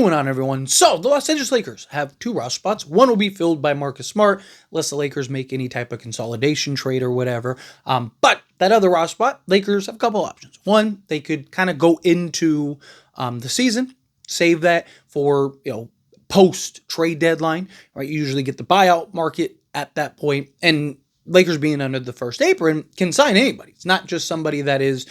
going on, everyone? So, the Los Angeles Lakers have 2 roster spots. One will be filled by Marcus Smart, unless the Lakers make any type of consolidation trade or whatever. But that other roster spot, Lakers have a couple options. One, they could kind of go into the season, save that for, post-trade deadline, right? You usually get the buyout market at that point, and Lakers being under the first apron can sign anybody. It's not just somebody that is,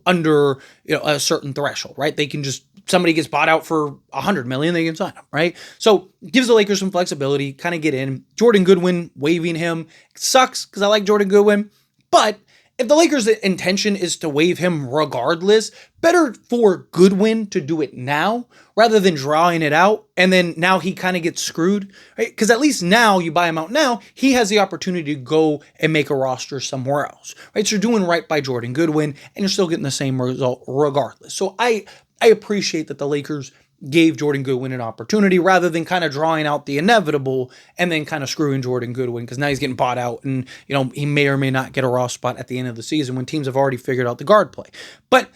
under, a certain threshold, right? They can just, somebody gets bought out for $100 million, they can sign them, right? So gives the Lakers some flexibility, kind of get in. Jordan Goodwin, waiving him, sucks because I like Jordan Goodwin, but if the Lakers' intention is to waive him regardless, better for Goodwin to do it now rather than drawing it out and then now he kind of gets screwed, right? Because at least now you buy him out now, he has the opportunity to go and make a roster somewhere else, right? So you're doing right by Jordan Goodwin and you're still getting the same result regardless. So I appreciate that the Lakers gave Jordan Goodwin an opportunity rather than kind of drawing out the inevitable and then kind of screwing Jordan Goodwin because now he's getting bought out and, he may or may not get a roster spot at the end of the season when teams have already figured out the guard play. But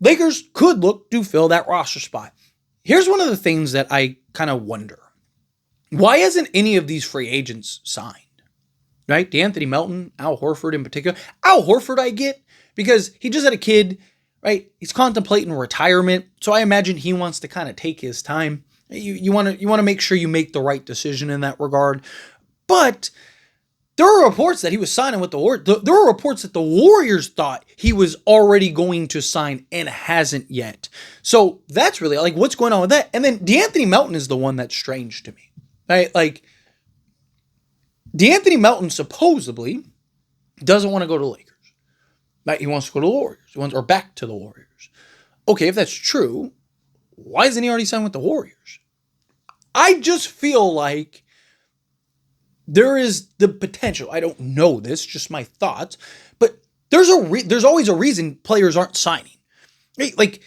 Lakers could look to fill that roster spot. Here's one of the things that I kind of wonder. Why hasn't any of these free agents signed? Right? D'Anthony Melton, Al Horford in particular. Al Horford I get because he just had a kid. Right, he's contemplating retirement, so I imagine he wants to kind of take his time. You want to make sure you make the right decision in that regard. But there are reports that he was signing with the Warriors. There are reports that the Warriors thought he was already going to sign and hasn't yet. So that's really like what's going on with that. And then D'Anthony Melton is the one that's strange to me. Right, like D'Anthony Melton supposedly doesn't want to go to the Lakers. Right, he wants to go to the Warriors. Or back to the Warriors. Okay, if that's true, why isn't he already signed with the Warriors? I just feel like there is the potential. I don't know this, just my thoughts, but there's always a reason players aren't signing. Right? Like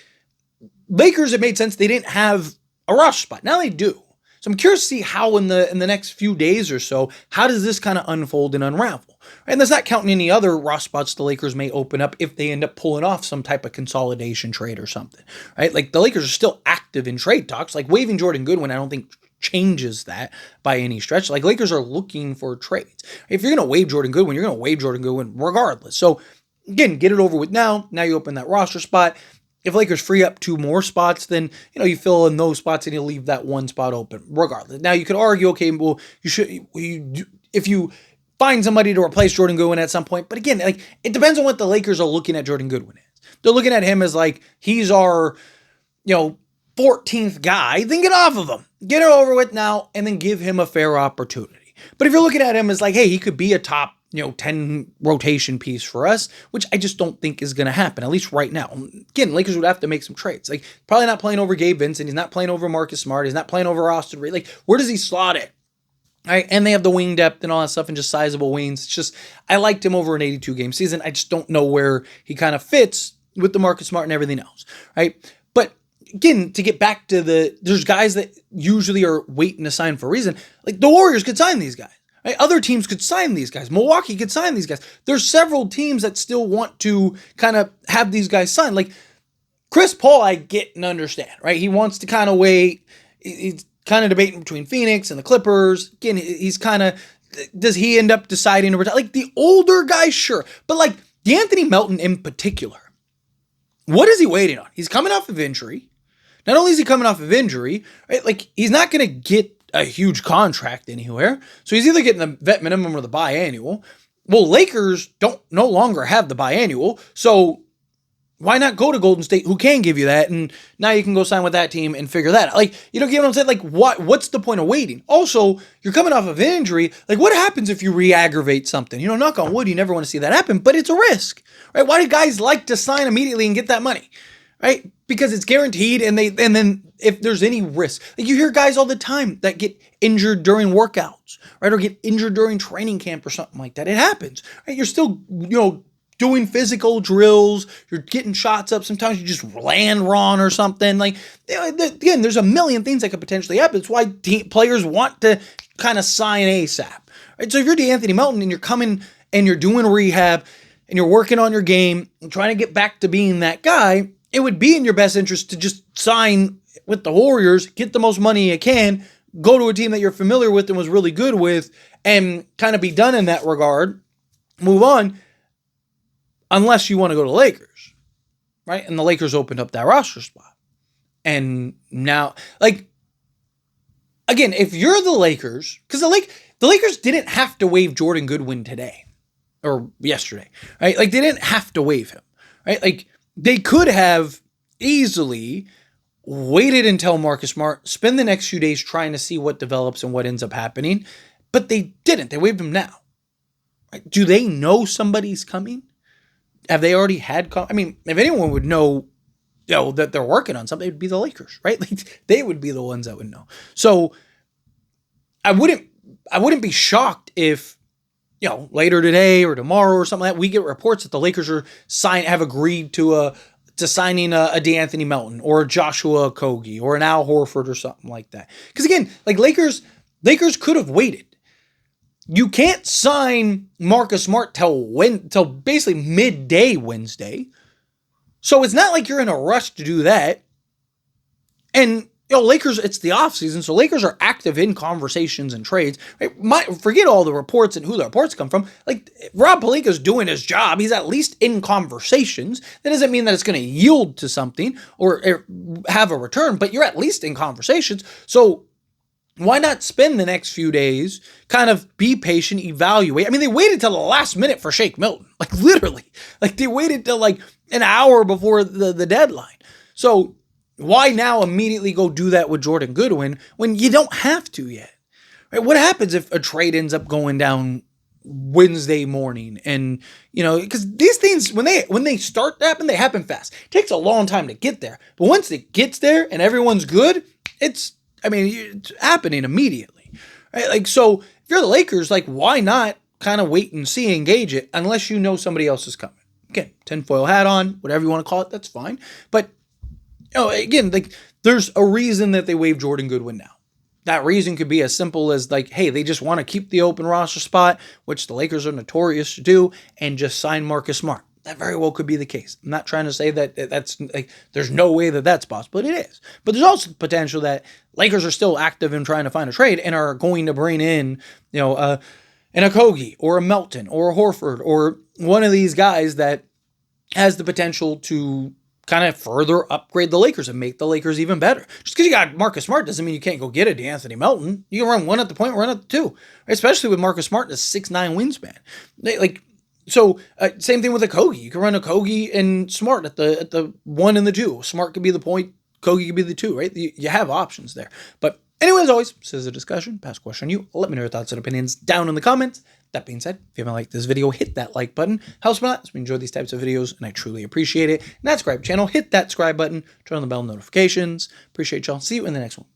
Lakers, it made sense they didn't have a roster spot. Now they do. So I'm curious to see how in the next few days or so, how does this kind of unfold and unravel? And that's not counting any other roster spots the Lakers may open up if they end up pulling off some type of consolidation trade or something, right? Like the Lakers are still active in trade talks. Like waiving Jordan Goodwin, I don't think changes that by any stretch. Like Lakers are looking for trades. If you're going to waive Jordan Goodwin, you're going to waive Jordan Goodwin regardless. So again, get it over with now. Now you open that roster spot. If Lakers free up 2 more spots, then, you fill in those spots and you leave that one spot open regardless. Now you could argue, okay, well, if you find somebody to replace Jordan Goodwin at some point, but again, like it depends on what the Lakers are looking at Jordan Goodwin as. They're looking at him as like, he's our, 14th guy, then get off of him. Get it over with now and then give him a fair opportunity. But if you're looking at him as like, hey, he could be a top 10 rotation piece for us, which I just don't think is going to happen, at least right now. Again, Lakers would have to make some trades. Like, probably not playing over Gabe Vincent. He's not playing over Marcus Smart. He's not playing over Austin Reed. Like, where does he slot it? Right? And they have the wing depth and all that stuff and just sizable wings. It's just, I liked him over an 82-game season. I just don't know where he kind of fits with the Marcus Smart and everything else, right? But again, to get back to there's guys that usually are waiting to sign for a reason. Like, the Warriors could sign these guys. Right? Other teams could sign these guys. Milwaukee could sign these guys. There's several teams that still want to kind of have these guys signed. Like Chris Paul, I get and understand, right? He wants to kind of wait. He's kind of debating between Phoenix and the Clippers. Again, he's kind of, does he end up deciding to retire? Like the older guys, sure. But like D'Anthony Melton in particular, what is he waiting on? He's coming off of injury. Not only is he coming off of injury, right? Like he's not going to get a huge contract anywhere. So he's either getting the vet minimum or the biannual. Well, Lakers no longer have the biannual. So why not go to Golden State, who can give you that? And now you can go sign with that team and figure that out. Like, you don't get what I'm saying? Like, what's the point of waiting? Also, you're coming off of an injury. Like, what happens if you re-aggravate something? Knock on wood, you never want to see that happen, but it's a risk, right? Why do guys like to sign immediately and get that money, right? Because it's guaranteed, and then if there's any risk, like you hear guys all the time that get injured during workouts, right, or get injured during training camp or something like that. It happens, right? You're still, doing physical drills. You're getting shots up. Sometimes you just land wrong or something. Like again, there's a million things that could potentially happen. It's why players want to kind of sign ASAP, right? So if you're D'Anthony Melton and you're coming and you're doing rehab and you're working on your game and trying to get back to being that guy, it would be in your best interest to just sign with the Warriors, get the most money you can, go to a team that you're familiar with and was really good with, and kind of be done in that regard, move on, unless you want to go to the Lakers, right? And the Lakers opened up that roster spot. And now, like, again, if you're the Lakers, because the Lakers didn't have to waive Jordan Goodwin today or yesterday, right? Like, they didn't have to waive him, right? Like, they could have easily waited until Marcus Smart, spend the next few days trying to see what develops and what ends up happening, but they didn't. They waived him now. Right? Do they know somebody's coming? Have they already had? I mean, if anyone would know, that they're working on something, it would be the Lakers, right? Like, they would be the ones that would know. So I wouldn't be shocked if, later today or tomorrow or something like that, we get reports that the Lakers have agreed to signing a DeAnthony Melton or a Joshua Okogie or an Al Horford or something like that. Because again, like Lakers could have waited. You can't sign Marcus Smart till basically midday Wednesday. So it's not like you're in a rush to do that. And Lakers, it's the offseason, so Lakers are active in conversations and trades. Right? Forget all the reports and who the reports come from. Like, Rob Pelinka's doing his job. He's at least in conversations. That doesn't mean that it's going to yield to something or have a return, but you're at least in conversations. So why not spend the next few days, kind of be patient, evaluate? I mean, they waited till the last minute for Shake Milton. Like, literally. Like, they waited till like an hour before the deadline. So why now immediately go do that with Jordan Goodwin when you don't have to yet? Right? What happens if a trade ends up going down Wednesday morning? And, because these things, when they start to happen, they happen fast. It takes a long time to get there. But once it gets there and everyone's good, it's happening immediately. Right? Like, so if you're the Lakers, like, why not kind of wait and see, engage it, unless you know somebody else is coming? Again, tinfoil hat on, whatever you want to call it, that's fine. But again, like, there's a reason that they waived Jordan Goodwin now. That reason could be as simple as like, hey, they just want to keep the open roster spot, which the Lakers are notorious to do, and just sign Marcus Smart. That very well could be the case. I'm not trying to say that that's like, there's no way that that's possible. It is. But there's also potential that Lakers are still active in trying to find a trade and are going to bring in, an Okogie or a Melton or a Horford or one of these guys that has the potential to kind of further upgrade the Lakers and make the Lakers even better. Just because you got Marcus Smart doesn't mean you can't go get a DeAnthony Melton. You can run one at the point, run at the two, especially with Marcus Smart, a 6'9" wingspan. Same thing with Okogie. You can run Okogie and Smart at the 1 and the 2. Smart could be the point, Okogie could be the 2, right? You have options there. But anyway, as always, this is a discussion. Pass a question on you. Let me know your thoughts and opinions down in the comments. That being said, if you haven't liked this video, hit that like button. Helps me a lot as we enjoy these types of videos, and I truly appreciate it. And that subscribe channel, hit that subscribe button, turn on the bell notifications. Appreciate y'all. See you in the next one.